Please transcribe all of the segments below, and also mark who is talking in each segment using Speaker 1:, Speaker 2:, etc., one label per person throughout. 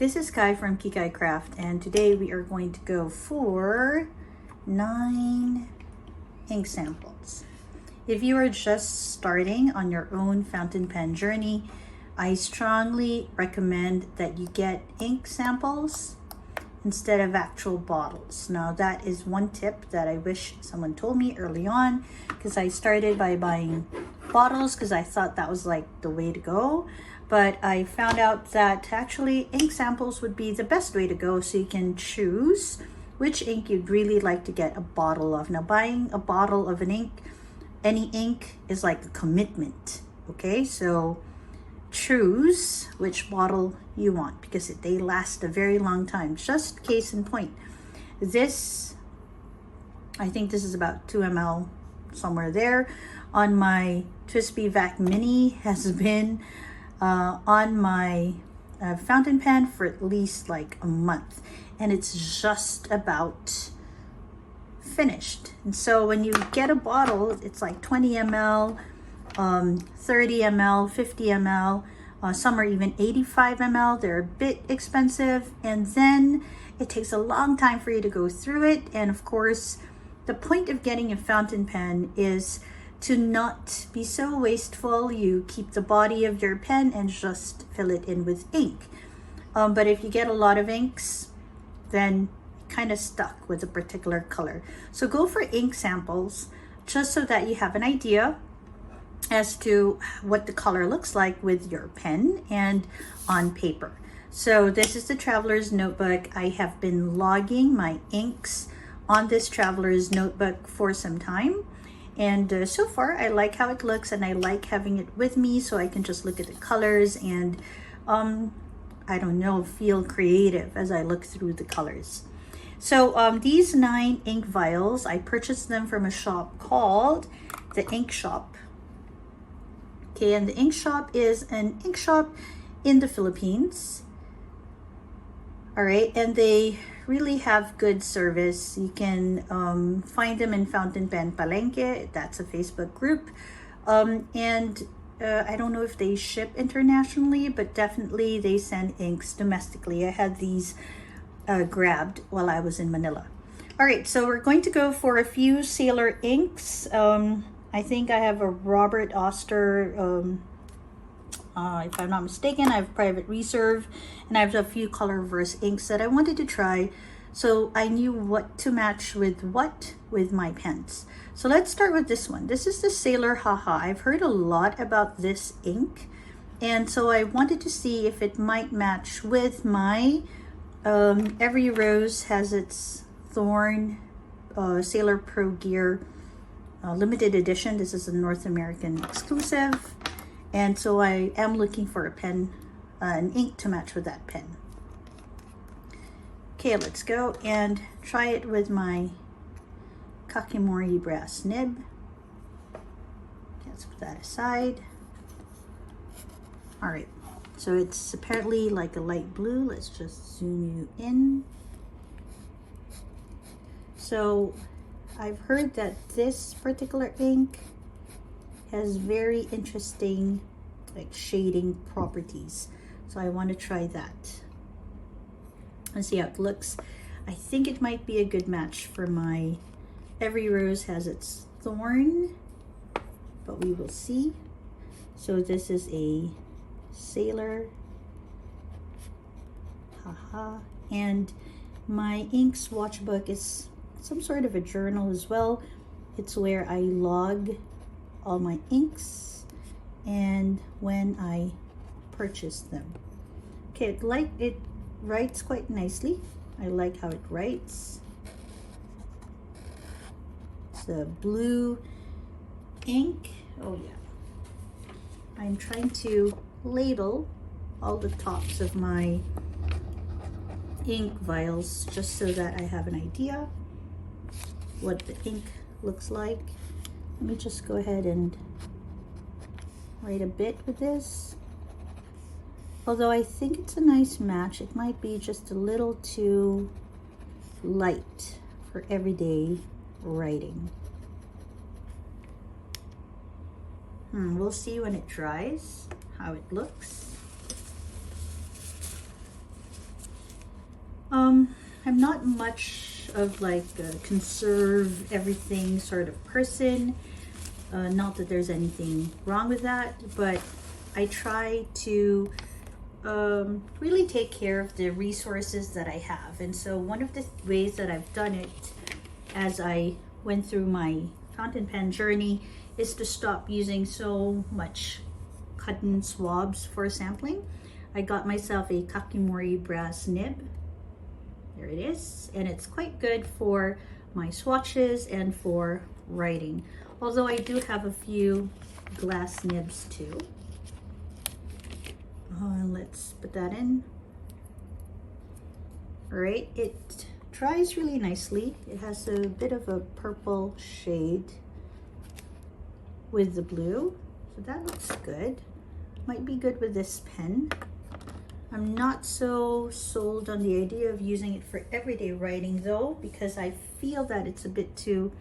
Speaker 1: This is Kai from Kikai Craft, and today we are going to go for 9 ink samples. If you are just starting on your own fountain pen journey, I strongly recommend that you get ink samples instead of actual bottles. Now that is one tip that I wish someone told me early on, because I started by buying bottles because I thought that was like the way to go. But I found out that actually ink samples would be the best way to go, so you can choose which ink you'd really like to get a bottle of. Now buying a bottle of an ink, any ink, is like a commitment, okay? So choose which bottle you want because they last a very long time. Just case in point, this, I think this is about 2 ml, somewhere there, on my Twisby Vac Mini, has been on my fountain pen for at least like a month, and it's just about finished. And so when you get a bottle, it's like 20 ml, 30 ml, 50 ml, some are even 85 ml. They're a bit expensive, and then it takes a long time for you to go through it. And of course, the point of getting a fountain pen is to not be so wasteful. You keep the body of your pen and just fill it in with ink. But if you get a lot of inks, then kind of stuck with a particular color. So go for ink samples just so that you have an idea as to what the color looks like with your pen and on paper. So this is the Traveler's Notebook. I have been logging my inks on this Traveler's Notebook for some time. And so far, I like how it looks, and I like having it with me so I can just look at the colors and, I don't know, feel creative as I look through the colors. So these 9 ink vials, I purchased them from a shop called The Ink Shop. Okay, and The Ink Shop is an ink shop in the Philippines. All right, and they really have good service. You can find them in Fountain Pen Palenque. That's a Facebook group. And I don't know if they ship internationally, but definitely they send inks domestically. I had these grabbed while I was in Manila. All right, so we're going to go for a few Sailor inks. I think I have a Robert Oster, if I'm not mistaken. I have Private Reserve, and I have a few Colorverse inks that I wanted to try, so I knew what to match with what with my pens. So let's start with this one. This is the Sailor Haha. I've heard a lot about this ink, and so I wanted to see if it might match with my Every Rose Has Its Thorn Sailor Pro Gear limited edition. This is a North American exclusive. And so I am looking for a pen, an ink to match with that pen. Okay, let's go and try it with my Kakimori brass nib. Let's put that aside. All right, so it's apparently like a light blue. Let's just zoom you in. So I've heard that this particular ink has very interesting like shading properties, so I want to try that and see how it looks. I think it might be a good match for my Every Rose Has Its Thorn, but we will see. So this is a Sailor Haha, and my ink swatch book is some sort of a journal as well. It's where I log all my inks and when I purchase them. Okay, it writes quite nicely. I like how it writes. It's a blue ink. Oh yeah. I'm trying to label all the tops of my ink vials just so that I have an idea what the ink looks like. Let me just go ahead and write a bit with this. Although I think it's a nice match, it might be just a little too light for everyday writing. We'll see when it dries how it looks. I'm not much of like a conserve everything sort of person. Not that there's anything wrong with that, but I try to really take care of the resources that I have. And so one of the ways that I've done it as I went through my fountain pen journey is to stop using so much cotton swabs for sampling. I got myself a Kakimori brass nib. There it is, and it's quite good for my swatches and for writing. Although I do have a few glass nibs too. Let's put that in. All right, it dries really nicely. It has a bit of a purple shade with the blue, so that looks good. Might be good with this pen. I'm not so sold on the idea of using it for everyday writing though, because I feel that it's a bit too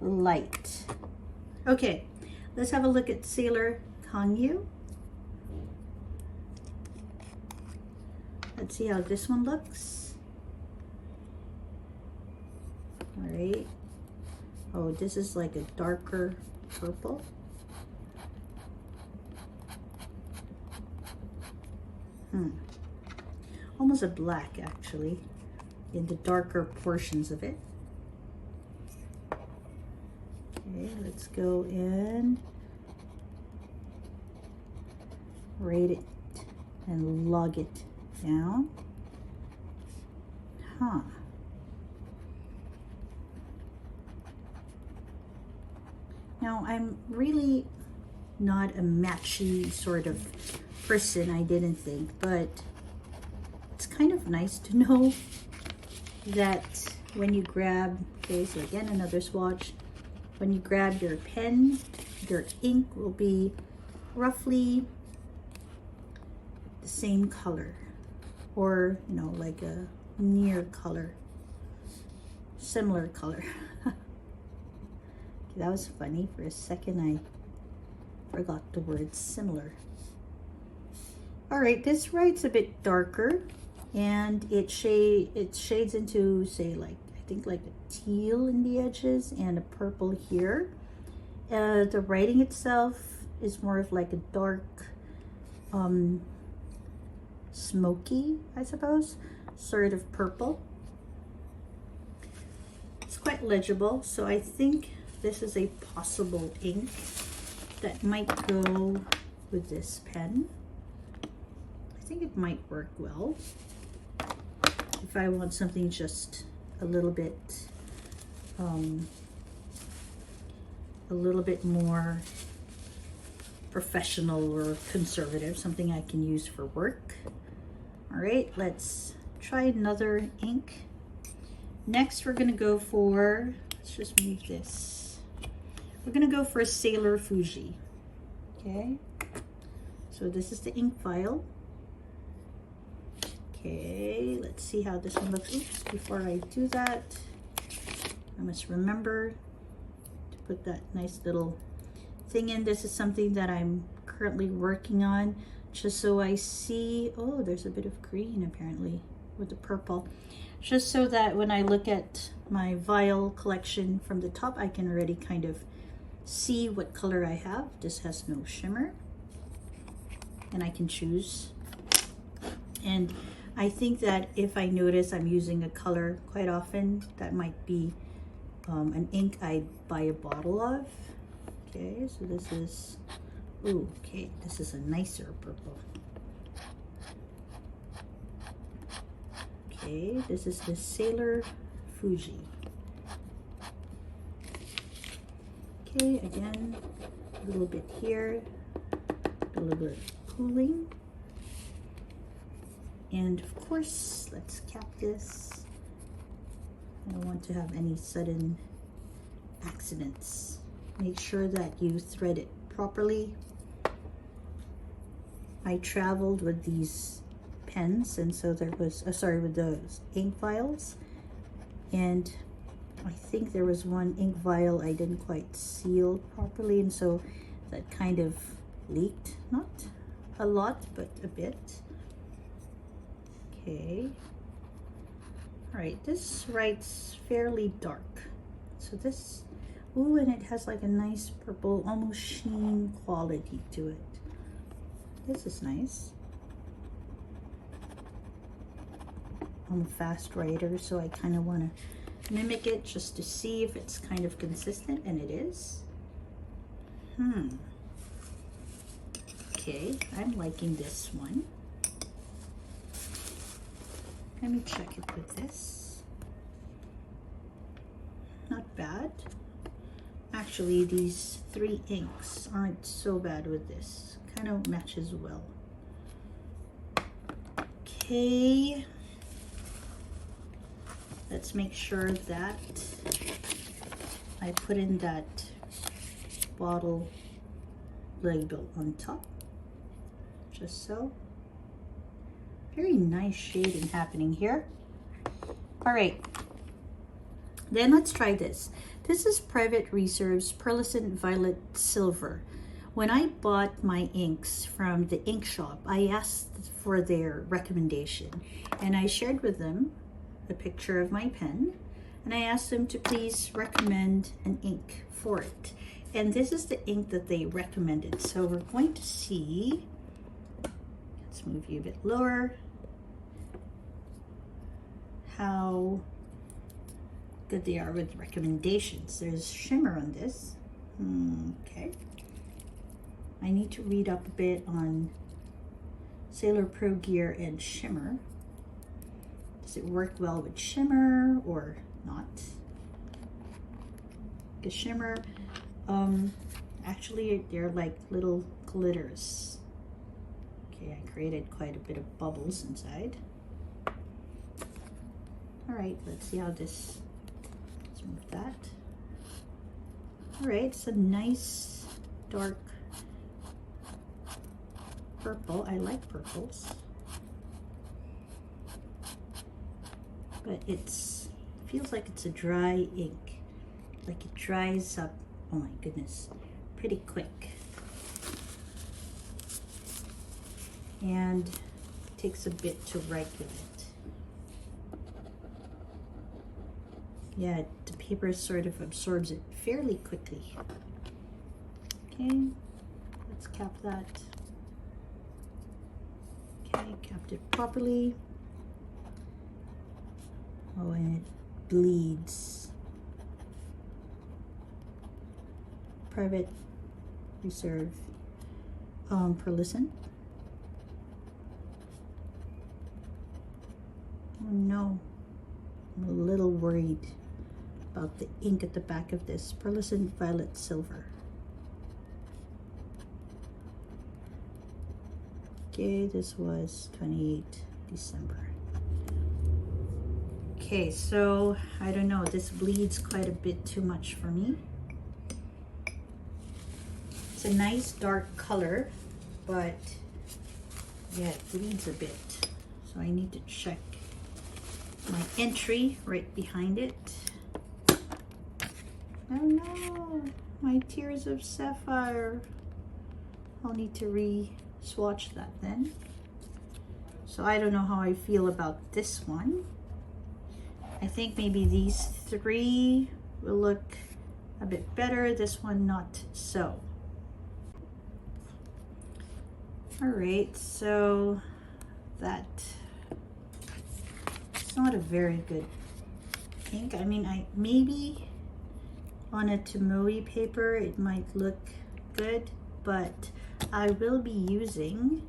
Speaker 1: light. Okay, let's have a look at Sailor Kangyou. Let's see how this one looks. All right. Oh, this is like a darker purple. Almost a black actually in the darker portions of it. Okay, let's go in, rate it and log it down. Now I'm really not a matchy sort of person, I didn't think, but it's kind of nice to know that when you grab, okay, so again another swatch, when you grab your pen, your ink will be roughly the same color, or you know, like a near color, similar color. Okay, that was funny. For a second I forgot the word similar. All right, this writes a bit darker, and it shades into, say, like I think like a teal in the edges and a purple here. The writing itself is more of like a dark smoky, I suppose, sort of purple. It's quite legible, so I think this is a possible ink that might go with this pen. I think it might work well if I want something just a little bit more professional or conservative, something I can use for work. All right, let's try another ink. Next, we're gonna go for, let's just move this. We're gonna go for Sailor Fuji. Okay, so this is the ink vial. Okay, let's see how this one looks. Oops, before I do that, I must remember to put that nice little thing in. This is something that I'm currently working on, just so I see, oh, there's a bit of green apparently with the purple. Just so that when I look at my vial collection from the top, I can already kind of see what color I have. This has no shimmer, and I can choose. And I think that if I notice I'm using a color quite often, that might be an ink I buy a bottle of. Okay, so this is, ooh, okay, this is a nicer purple. Okay, this is the Sailor Fuji. Okay, again, a little bit here, a little bit of cooling. And of course, let's cap this. I don't want to have any sudden accidents. Make sure that you thread it properly. I traveled with these pens, and so there was, with those ink vials. And I think there was one ink vial I didn't quite seal properly, and so that kind of leaked. Not a lot, but a bit. Okay. All right, this writes fairly dark. So this, ooh, and it has like a nice purple, almost sheen quality to it. This is nice. I'm a fast writer, so I kind of want to mimic it just to see if it's kind of consistent, and it is. Okay, I'm liking this one. Let me check it with this. Not bad. Actually, these 3 inks aren't so bad with this. Kind of matches well. Okay. Let's make sure that I put in that bottle label on top. Just so. Very nice shading happening here. All right. Then let's try this. This is Private Reserve's Pearlescent Violet Silver. When I bought my inks from the ink shop, I asked for their recommendation, and I shared with them a picture of my pen, and I asked them to please recommend an ink for it. And this is the ink that they recommended. So we're going to see, let's move you a bit lower, how good they are with recommendations. There's shimmer on this. Okay. I need to read up a bit on Sailor Pro Gear and shimmer. Does it work well with shimmer or not? The shimmer, actually they're like little glitters. Okay, I created quite a bit of bubbles inside. All right, let's see how this, let's move that. All right, it's a nice dark purple. I like purples. But it's, feels like it's a dry ink. Like it dries up, oh my goodness, pretty quick. And it takes a bit to write with it. Yeah, the paper sort of absorbs it fairly quickly. Okay, let's cap that. Okay, capped it properly. Oh, and it bleeds. Private Reserve Pearlescent. Oh no, I'm a little worried about the ink at the back of this. Pearlescent Violet Silver. Okay, this was 28 December. Okay, so I don't know, this bleeds quite a bit too much for me. It's a nice dark color, but yeah, it bleeds a bit. So I need to check my entry right behind it. Oh no, my Tears of Sapphire. I'll need to re-swatch that then. So I don't know how I feel about this one. I think maybe these 3 will look a bit better. This one not so. All right, so that, it's not a very good ink. I mean, maybe on a Tomoe paper it might look good, but I will be using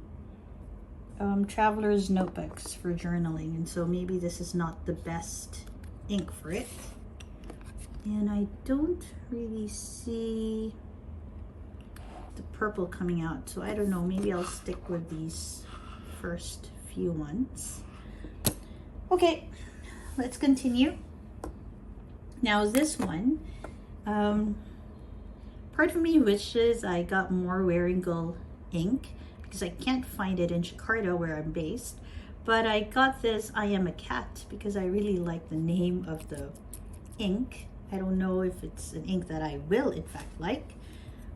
Speaker 1: traveler's notebooks for journaling, and so maybe this is not the best ink for it. And I don't really see the purple coming out, so I don't know, maybe I'll stick with these first few ones. Okay, let's continue. Now this one, part of me wishes I got more Wearingeul ink because I can't find it in Jakarta where I'm based, but I got this I Am a Cat because I really like the name of the ink. I don't know if it's an ink that I will in fact like,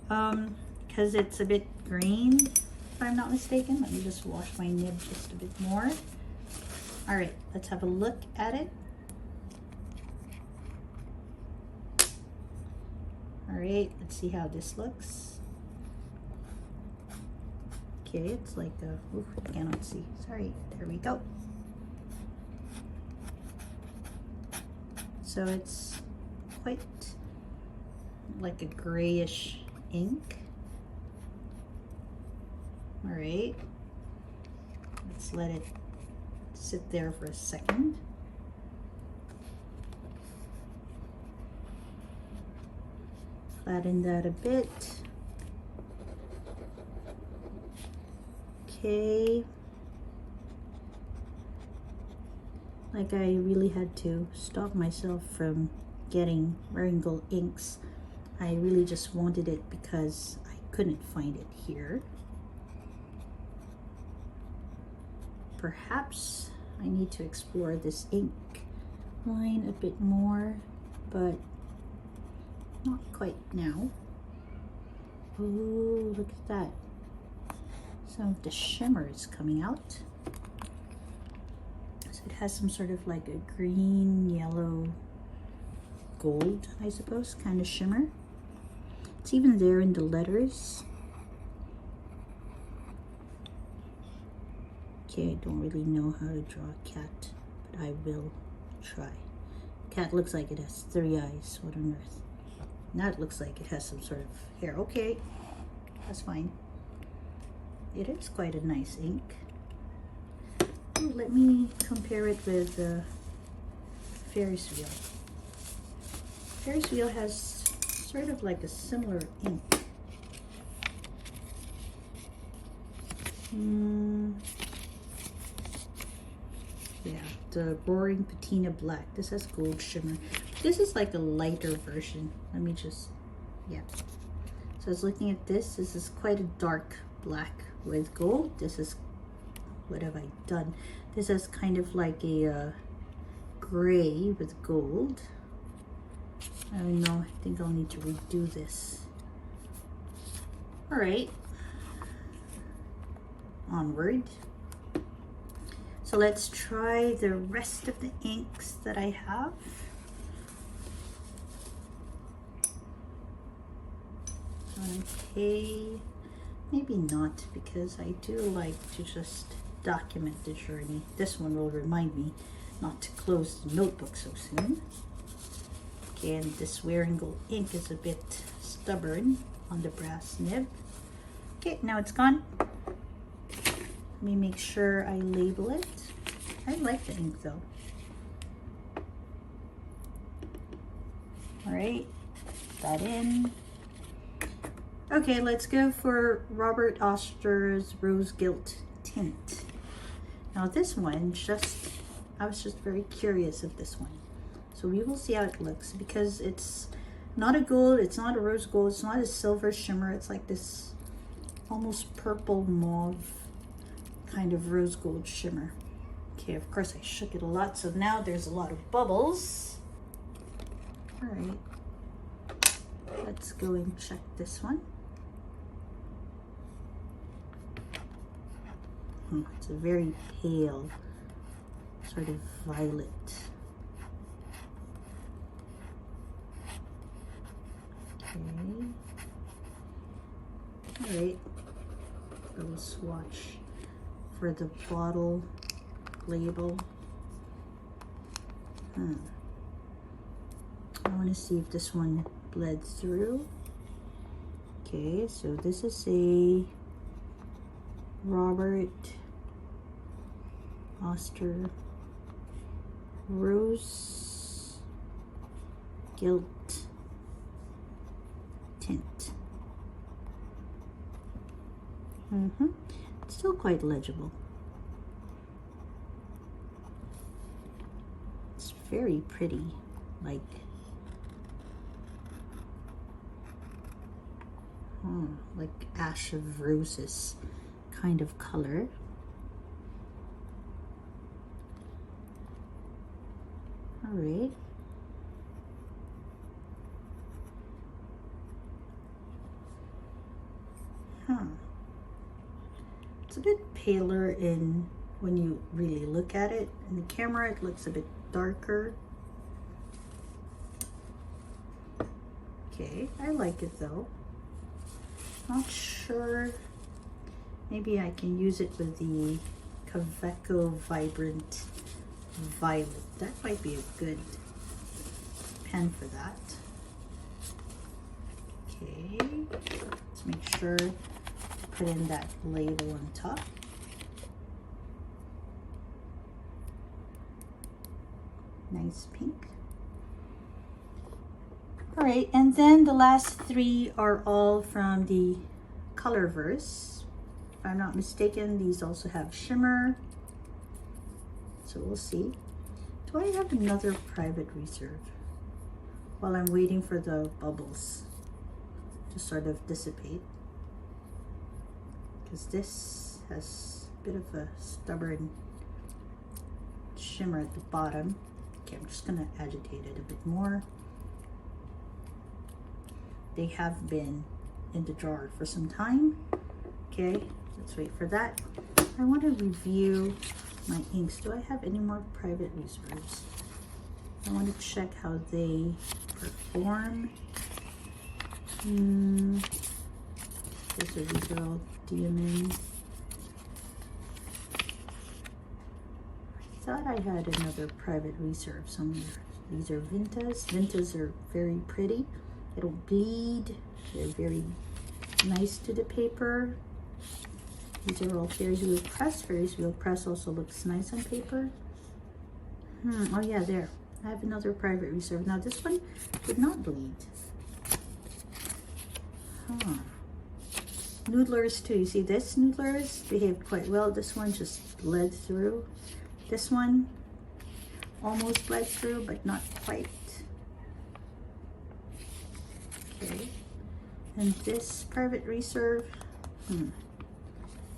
Speaker 1: because it's a bit green if I'm not mistaken. Let me just wash my nib just a bit more. All right, let's have a look at it. All right, let's see how this looks. Okay, it's like a, oof, I cannot see. Sorry, there we go. So it's quite like a grayish ink. All right, let's let it sit there for a second. Flatten that a bit. Okay. Like I really had to stop myself from getting Wearingeul inks. I really just wanted it because I couldn't find it here. Perhaps I need to explore this ink line a bit more, but not quite now. Oh, look at that. Some of the shimmer is coming out. So it has some sort of like a green, yellow, gold, I suppose, kind of shimmer. It's even there in the letters. Okay, I don't really know how to draw a cat, but I will try. Cat looks like it has 3 eyes. What on earth? Now it looks like it has some sort of hair. Okay, that's fine. It is quite a nice ink. Ooh, let me compare it with Ferris wheel. Ferris wheel has sort of like a similar ink. Yeah, the Roaring Patina Black. This has gold shimmer. This is like a lighter version. Let me just, yeah. So I was looking at this. This is quite a dark black with gold. This is, what have I done? This is kind of like a gray with gold. I don't know. I think I'll need to redo this. All right. Onward. So let's try the rest of the inks that I have. Okay, maybe not, because I do like to just document the journey. This one will remind me not to close the notebook so soon. Okay, and this Wearingeul ink is a bit stubborn on the brass nib. Okay, now it's gone. Let me make sure I label it. I like the ink though. All right, put that in. Okay, let's go for Robert Oster's Rose Gilt Tint. Now this one, I was just very curious of this one. So we will see how it looks, because it's not a gold, it's not a rose gold, it's not a silver shimmer. It's like this almost purple mauve kind of rose gold shimmer. Okay, of course I shook it a lot, so now there's a lot of bubbles. All right, let's go and check this one. It's a very pale, sort of violet. Okay. All right, a little swatch for the bottle label. I want to see if this one bled through. Okay, so this is a Robert Oster Rose Gilt Tint. It's still quite legible. It's very pretty, like ash of roses kind of color. All right. It's a bit paler in when you really look at it. In the camera, it looks a bit darker. Okay, I like it though. Not sure. Maybe I can use it with the Kaweco Vibrant Violet. That might be a good pen for that. Okay, let's make sure to put in that label on top. Nice pink. All right, and then the last three are all from the Colorverse. If I'm not mistaken, these also have shimmer. So we'll see. Do I have another private reserve while I'm waiting for the bubbles to sort of dissipate? Because this has a bit of a stubborn shimmer at the bottom. Okay, I'm just gonna agitate it a bit more. They have been in the jar for some time. Okay, let's wait for that. I want to review my inks. Do I have any more private reserves? I want to check how they perform. These are all diamond. I thought I had another private reserve somewhere. These are Vintas. Vintas are very pretty. They don't bleed. They're very nice to the paper. These are all Ferris wheel press. Ferris wheel press also looks nice on paper. Oh yeah, there. I have another private reserve. Now this one did not bleed. Noodlers too. You see this Noodlers behaved quite well. This one just bled through. This one almost bled through, but not quite. Okay. And this private reserve,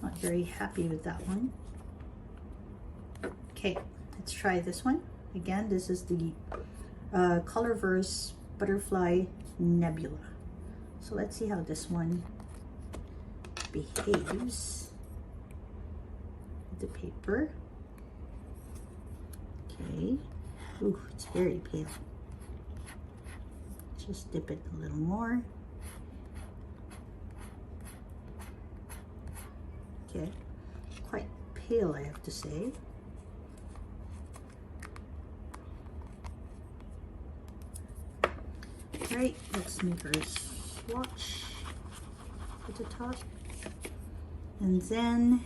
Speaker 1: not very happy with that one. Okay, let's try this one. Again, this is the Colorverse Butterfly Nebula. So let's see how this one behaves with the paper. Okay. Ooh, it's very pale. Just dip it a little more. Okay, quite pale, I have to say. All right, let's make our swatch at the top. And then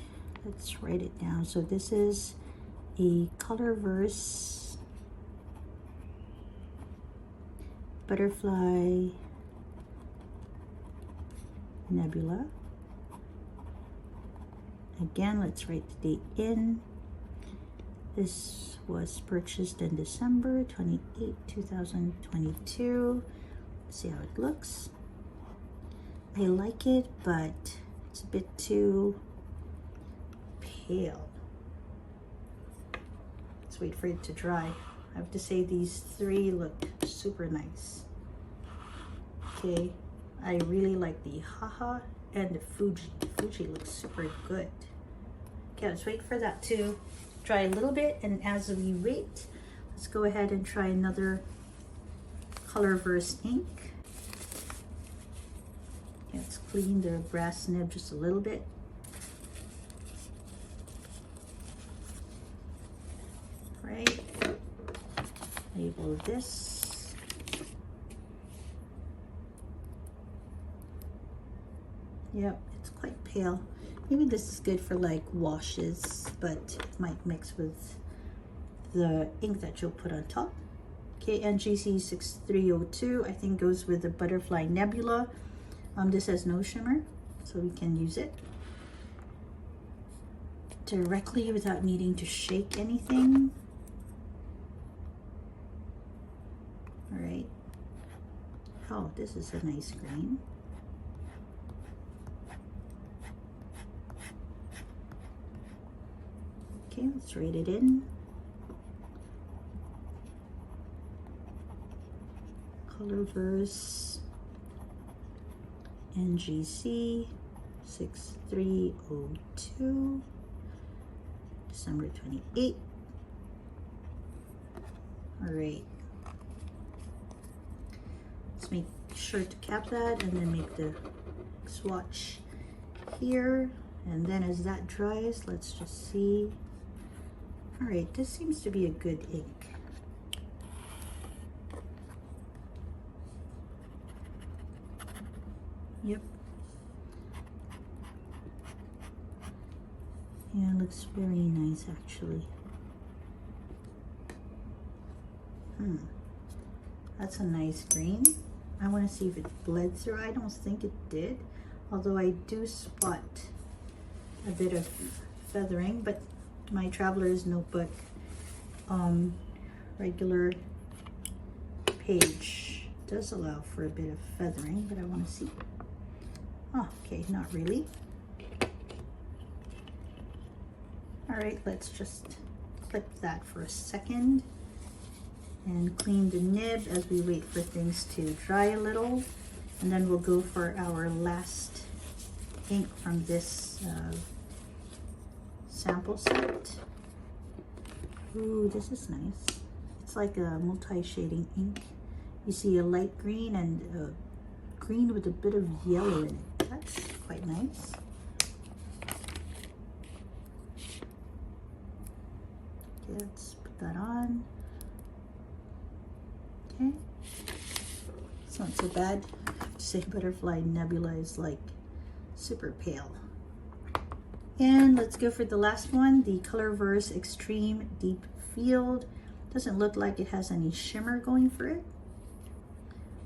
Speaker 1: let's write it down. So this is a Colorverse Butterfly Nebula. Again, let's write the date in. This was purchased in December 28, 2022. Let's see how it looks. I like it, but it's a bit too pale. Let's wait for it to dry. I have to say these three look super nice. Okay, I really like the Haha and the Fuji. Fuji looks super good. Okay, let's wait for that to dry a little bit, and as we wait, let's go ahead and try another Colorverse ink. Okay, let's clean the brass nib just a little bit. Right, label this. Yep, it's quite pale. Maybe this is good for like washes, but it might mix with the ink that you'll put on top. Okay, NGC 6302, I think goes with the Butterfly Nebula. This has no shimmer, so we can use it directly without needing to shake anything. All right. Oh, this is a nice green. Okay, let's write it in. Colorverse NGC 6302, December 28. All right. Let's make sure to cap that and then make the swatch here. And then as that dries, let's just see. All right, this seems to be a good ink. Yep. Yeah, it looks very nice actually. That's a nice green. I want to see if it bled through. I don't think it did, although I do spot a bit of feathering, but my Traveler's Notebook regular page does allow for a bit of feathering, but I want to see. Oh, okay, not really. All right, let's just clip that for a second and clean the nib as we wait for things to dry a little. And then we'll go for our last ink from this sample set. Ooh, this is nice. It's like a multi-shading ink. You see a light green and a green with a bit of yellow in it. That's quite nice. Okay, let's put that on. Okay, it's not so bad. I have to say Butterfly Nebula is like super pale. And let's go for the last one, the Colorverse Extreme Deep Field. Doesn't look like it has any shimmer going for it.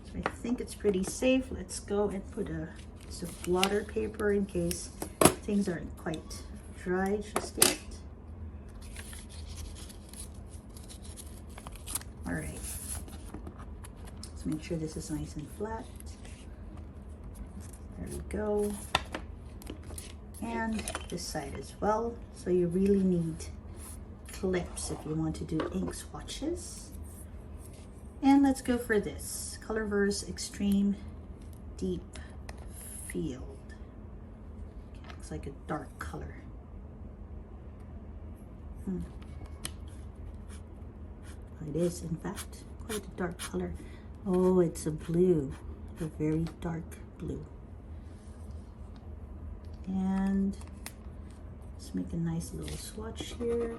Speaker 1: So I think it's pretty safe. Let's go and put a piece of blotter paper in case things aren't quite dry just yet. All right. Let's make sure this is nice and flat. There we go. And this side as well. So you really need clips if you want to do ink swatches. And let's go for this Colorverse Extreme Deep Field. Okay, looks like a dark color. It is, in fact, quite a dark color. Oh, it's a blue, a very dark blue. And let's make a nice little swatch here.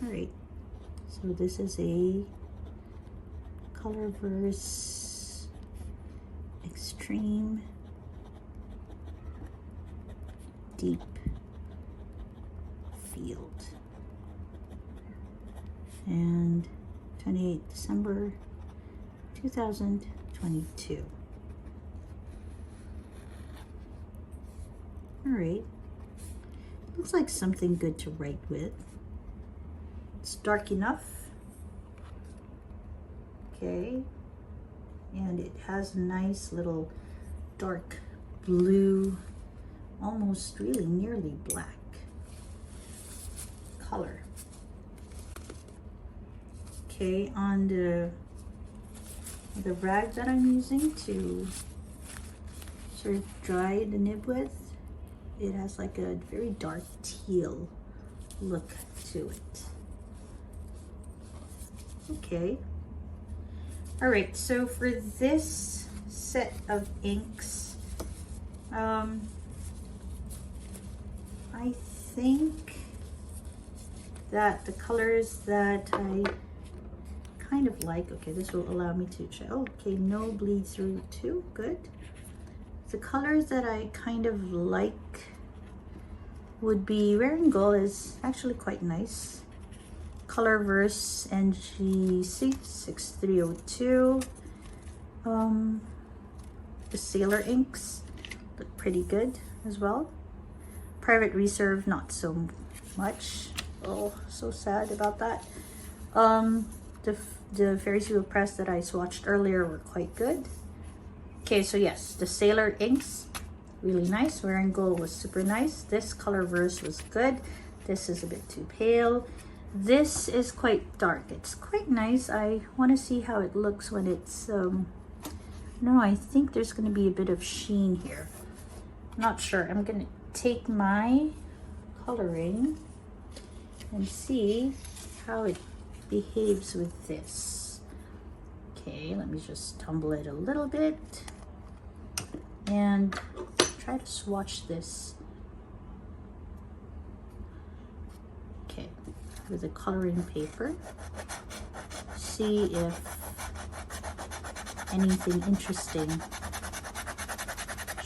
Speaker 1: All right, so this is a Colorverse Extreme Deep Field. And 28 December 2022. All right, looks like something good to write with. It's dark enough. Okay, and it has a nice little dark blue, almost really nearly black color. Okay, on the rag that I'm using to sort of dry the nib with, it has like a very dark teal look to it. Okay. All right, so for this set of inks, I think that the colors that I kind of like, okay, this will allow me to check. Oh, okay, no bleed through too, good. The colors that I kind of like would be Wearingeul is actually quite nice. Colorverse NGC 6302. The Sailor inks look pretty good as well. Private Reserve, not so much. Oh, so sad about that. The Fairy Seal Press that I swatched earlier were quite good. Okay, so yes, the Sailor inks, really nice. Wearingeul was super nice. This Colorverse was good. This is a bit too pale. This is quite dark. It's quite nice. I want to see how it looks when it's, no, I think there's going to be a bit of sheen here. Not sure. I'm going to take my coloring and see how it behaves with this. Okay, let me just tumble it a little bit and try to swatch this. Okay, with a coloring paper. See if anything interesting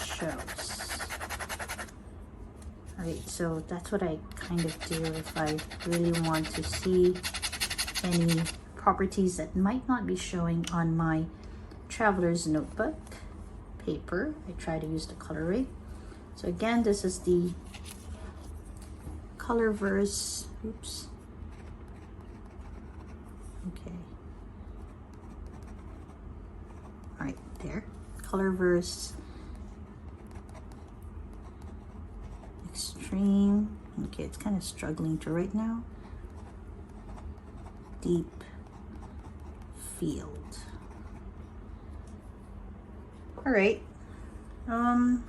Speaker 1: shows. All right, so that's what I kind of do if I really want to see any properties that might not be showing on my traveler's notebook paper. I try to use the coloring. So again, this is the Colorverse, oops. Okay. All right, there. Colorverse Extreme. Okay, it's kind of struggling to right now. Deep Field. All right. And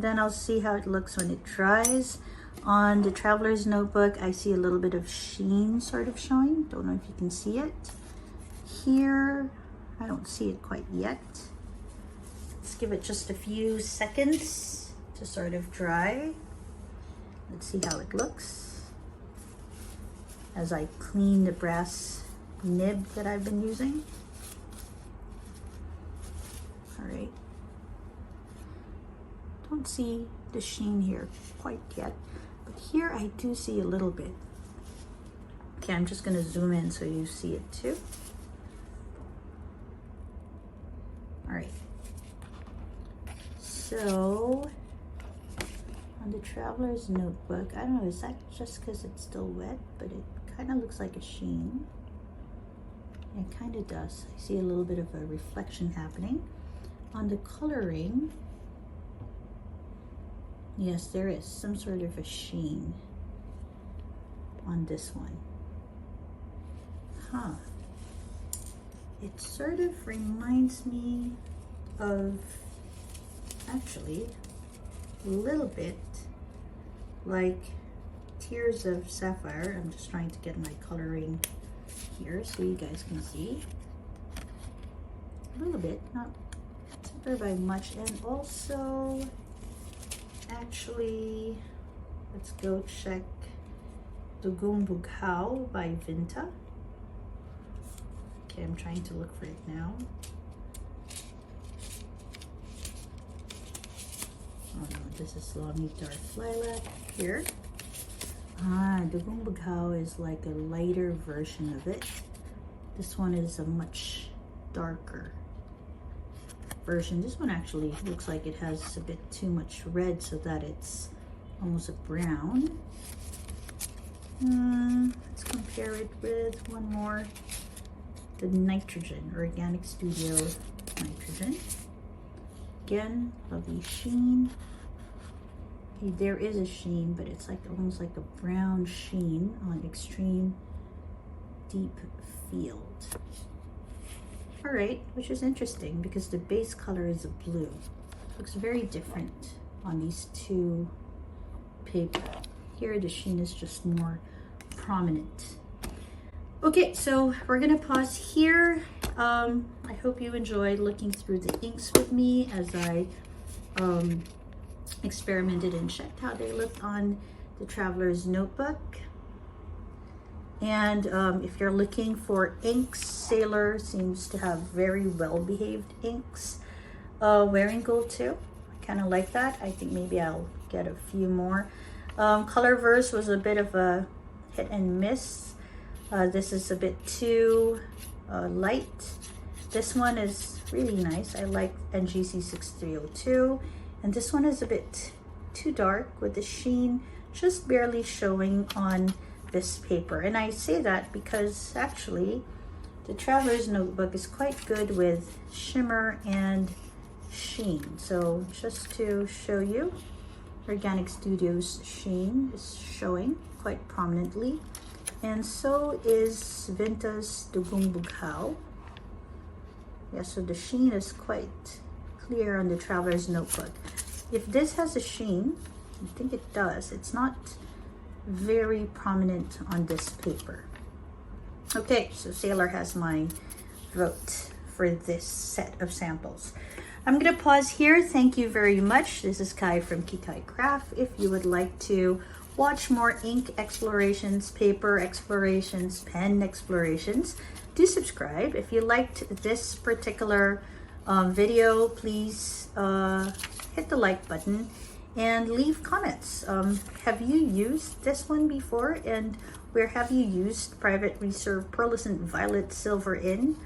Speaker 1: then I'll see how it looks when it dries. On the traveler's notebook, I see a little bit of sheen sort of showing. Don't know if you can see it. Here, I don't see it quite yet. Let's give it just a few seconds to sort of dry. Let's see how it looks as I clean the brass nib that I've been using. All right. Don't see the sheen here quite yet, but here I do see a little bit. Okay, I'm just going to zoom in so you see it too. All right. So on the traveler's notebook, I don't know, is that just because it's still wet, but it kind of looks like a sheen. It kind of does. I see a little bit of a reflection happening. On the coloring, yes, there is some sort of a sheen on this one. Huh. It sort of reminds me of, actually, a little bit like Tears of Sapphire. I'm just trying to get my coloring here so you guys can see. A little bit, not very much. And also, actually, let's go check Wearingeul I by Tynte. Okay, I'm trying to look for it now. Oh no, this is Lonely Dark Lilac here. Ah, the Wearingeul is like a lighter version of it. This one is a much darker version. This one actually looks like it has a bit too much red so that it's almost a brown. Let's compare it with one more. The Nitrogen, Organic Studio Nitrogen. Again, lovely sheen. Okay, there is a sheen, but it's like almost like a brown sheen on Extreme Deep Field. All right, which is interesting because the base color is a blue. Looks very different on these two paper. Here the sheen is just more prominent. Okay, so we're gonna pause here. I hope you enjoyed looking through the inks with me as I experimented and checked how they looked on the traveler's notebook. And if you're looking for inks, Sailor seems to have very well behaved inks. Wearingeul II, I kind of like that. I think maybe I'll get a few more. Colorverse was a bit of a hit and miss. This is a bit too light. This one is really nice. I like NGC 6302. And this one is a bit too dark with the sheen just barely showing on this paper. And I say that because actually the traveler's notebook is quite good with shimmer and sheen. So just to show you, Organic Studios sheen is showing quite prominently, and so is Tynte's Wearingeul. Yeah, so the sheen is quite clear on the traveler's notebook. If this has a sheen, I think it does, it's not very prominent on this paper. Okay, so Sailor has my vote for this set of samples. I'm gonna pause here. Thank you very much. This is Kai from Kikai Craft. If you would like to watch more ink explorations, paper explorations, pen explorations, do subscribe. If you liked this particular video, please hit the like button and leave comments. Have you used this one before, and where have you used Private Reserve Pearlescent Violet Silver in?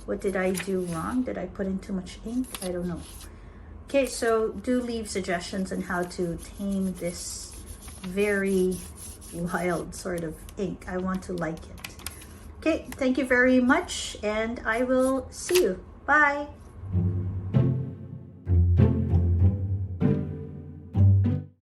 Speaker 1: What did I do wrong? Did I put in too much ink? I don't know. Okay, so do leave suggestions on how to tame this very wild sort of ink. I want to like it. Okay, thank you very much, and I will see you. Bye.